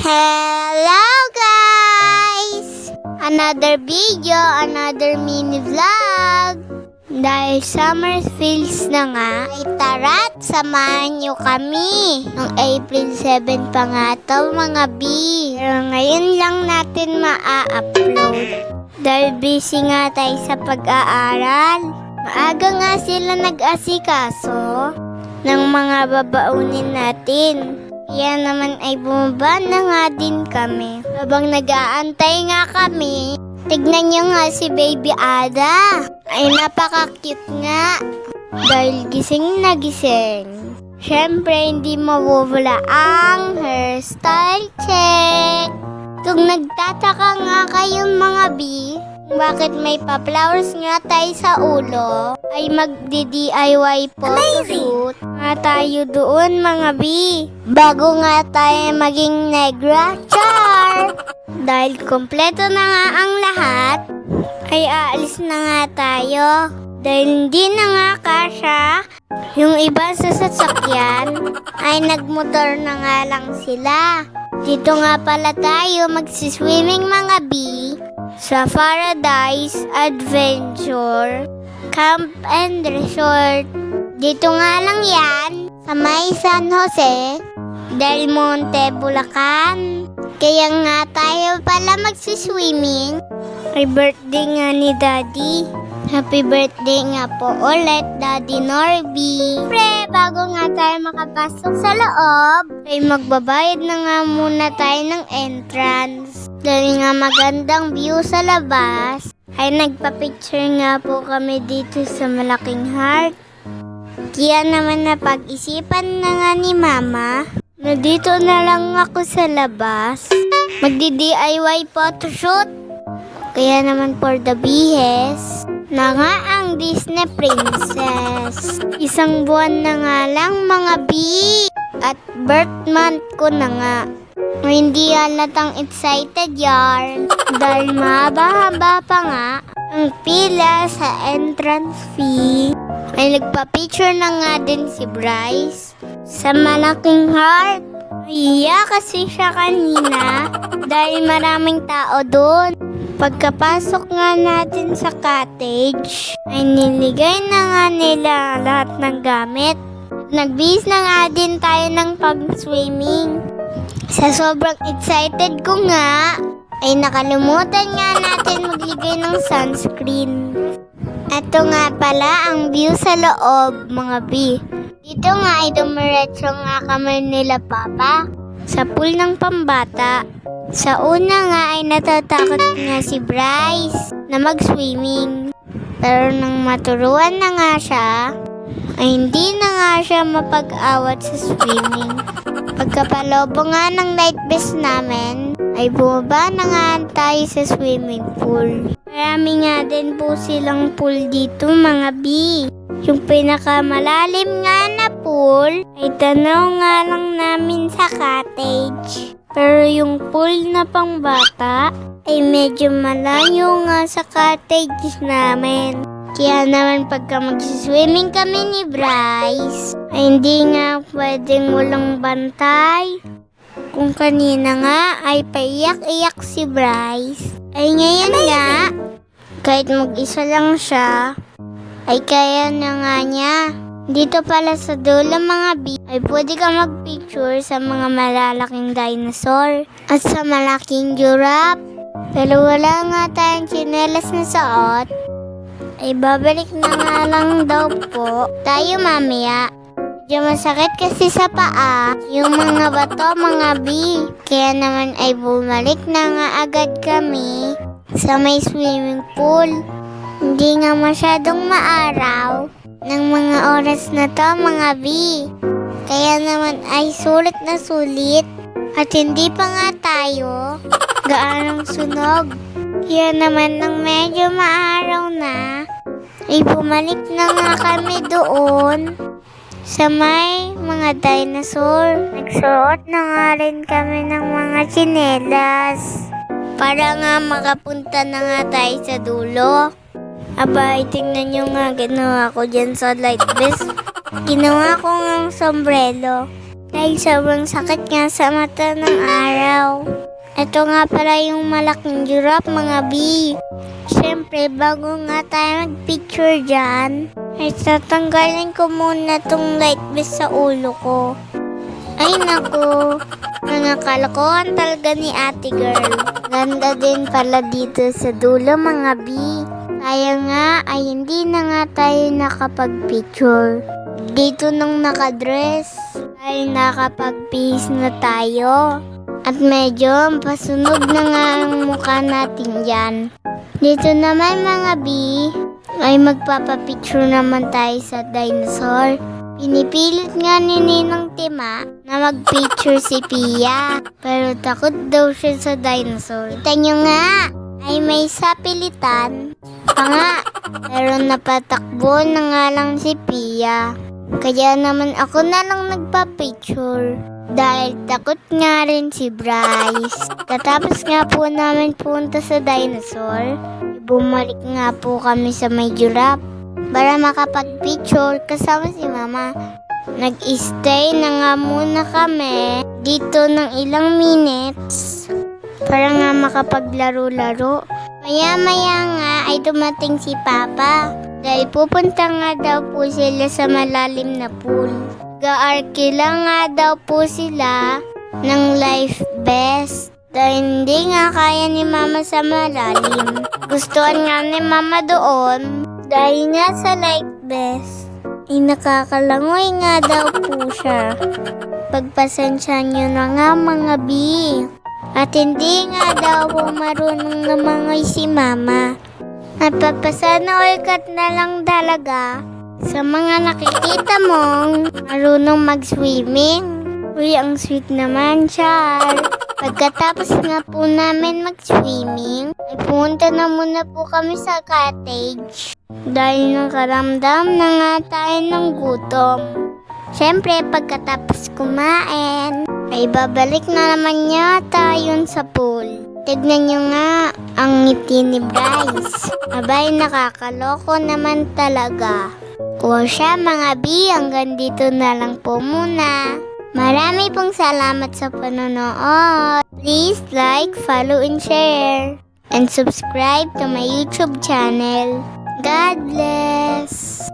Hello guys! Another video, another mini vlog. Dahil summer feels na nga, ay tara't samahan nyo kami. Noong April 7 pa nga to mga B. Pero ngayon lang natin ma-upload. Dahil busy nga tayo sa pag-aaral. Maaga nga sila nag-asikaso ng mga babaunin natin. Kaya naman ay bumaba na nga din kami. Habang nag-aantay nga kami, tignan nyo nga si Baby Ada. Ay napaka-cute nga. Dahil gising na gising. Siyempre hindi mawawala ang hairstyle check. Kung nagtataka nga kayong mga B, bakit may pa-flowers nga tayo sa ulo, ay magdi-DIY photoshoot nga tayo doon mga B. Bago nga tayo maging negra, char! Dahil kompleto na nga ang lahat, ay aalis na nga tayo. Dahil hindi na nga kasya, yung iba sa sasakyan, ay nagmotor na nga lang sila. Dito nga pala tayo magsiswimming mga B. Sa Paradise Adventure Camp and Resort. Dito nga lang yan sa may San Jose del Monte, Bulacan. Kaya nga tayo pala magsiswimming. Ay birthday nga ni Daddy. Happy birthday nga po ulit, Daddy Norby. Pre, bago nga tayo makapasok sa loob, ay magbabayad na nga muna tayo ng entrance. Dahil nga magandang view sa labas, ay nagpa-picture nga po kami dito sa malaking heart. Kaya naman napag-isipan na nga ni Mama na dito na lang ako sa labas magdi-DIY photoshoot. Kaya naman for the bihes na nga ang Disney Princess. Isang buwan na nga lang mga B at birth month ko na nga. Hindi halatang excited yarn dahil mahaba-haba pa nga ang pila sa entrance fee. Ay nagpa-picture na nga din si Bryce sa malaking heart. Iya kasi siya kanina dahil maraming tao doon. Pagkapasok nga natin sa cottage, ay niligay na nga nila lahat ng gamit. Nagbihis na nga din tayo ng pag-swimming. Sa sobrang excited ko nga, ay nakalimutan nga natin magligay ng sunscreen. Ito nga pala ang view sa loob, mga B. Dito nga ay dumiretso nga kami nila Papa sa pool ng pambata. Sa una nga ay natatakot nga si Bryce na mag-swimming. Pero nang maturuan na nga siya, ay hindi na nga siya mapag-awat sa swimming. Pagkapalobo nga ng light vest namin, ay bumaba na nga tayo sa swimming pool. Marami nga din po silang pool dito mga B. Yung pinakamalalim nga na pool, ay tanaw nga lang namin sa cottage. Pero yung pool na pangbata, ay medyo malayo nga sa cottage namin. Kaya naman pagka mag-swimming kami ni Bryce, ay hindi nga pwedeng walang bantay. Kung kanina nga ay paiyak-iyak si Bryce, ay ngayon nga, kahit mag-isa lang siya, ay kaya na nga niya. Dito pala sa dulo mga B, ay pwede ka mag-picture sa mga malalaking dinosaur at sa malaking giraffe. Pero wala nga tayong tsinelas na suot, ay babalik na nga lang daw po tayo mamaya. Medyo masakit kasi sa paa yung mga bato mga B. Kaya naman ay bumalik na nga agad kami sa may swimming pool. Hindi nga masyadong maaraw ng mga oras na to mga B. Kaya naman ay sulit na sulit at hindi pa nga tayo gaanong sunog. Kaya naman nang medyo maaraw na, ay bumalik na nga kami doon sa may mga dinosaur. Nagsuot na nga rin kami ng mga tsinelas para nga makapunta na nga tayo sa dulo. Aba, tingnan nyo nga, ginawa ko dyan sa light vest. Ginawa ko ng sombrero. Dahil sobrang sakit nga sa mata ng araw. Ito nga pala yung malaking giraffe mga B. Siyempre, bago nga tayo mag-picture dyan, ay tatanggalin ko muna tong light vest sa ulo ko. Ay naku, mga kalokohan talaga ni ate girl. Ganda din pala dito sa dulo mga B. Kaya nga ay hindi na nga tayo nakapag-picture. Dito nang nakadress dahil nakapag-face na tayo. At medyo pasunog na nga ang mukha natin dyan. Dito naman mga B, ay magpapapicture naman tayo sa dinosaur. Pinipilit nga ni Ninang Tima na mag-picture si Pia. Pero takot daw siya sa dinosaur. Kita nyo nga, ay may sapilitan pa nga. Pero napatakbo na nga lang si Pia. Kaya naman ako na lang nagpa-picture. Dahil takot nga rin si Bryce. Katapos nga po namin punta sa dinosaur, bumalik nga po kami sa may giraffe para makapag-picture kasama si Mama. Nag-stay na nga muna kami dito ng ilang minutes para nga makapaglaro-laro. Maya-maya nga ay dumating si Papa dahil pupunta nga daw po sila sa malalim na pool. Ga-arke lang nga daw po sila ng life vest dahil hindi nga kaya ni Mama sa malalim. Gustuhan nga ni Mama doon dahil nga sa life vest ay nakakalangoy nga daw po siya. Pagpasensya nyo na nga mga B. At hindi nga daw po marunong namangoy si Mama. At papasana all cut na lang talaga sa mga nakikita mong marunong mag-swimming. Uy, ang sweet naman, Char. Pagkatapos nga po namin mag-swimming, ay pumunta na muna po kami sa cottage. Dahil nakaramdam na nga tayo ng gutom. Siyempre, pagkatapos kumain, ay babalik na naman yata yun sa pool. Tignan nyo nga ang ngiti ni Bryce. Abay, nakakaloko naman talaga. O siya mga B, hanggang dito na lang po muna. Marami pong salamat sa panonood. Please like, follow, and share. And subscribe to my YouTube channel. God bless!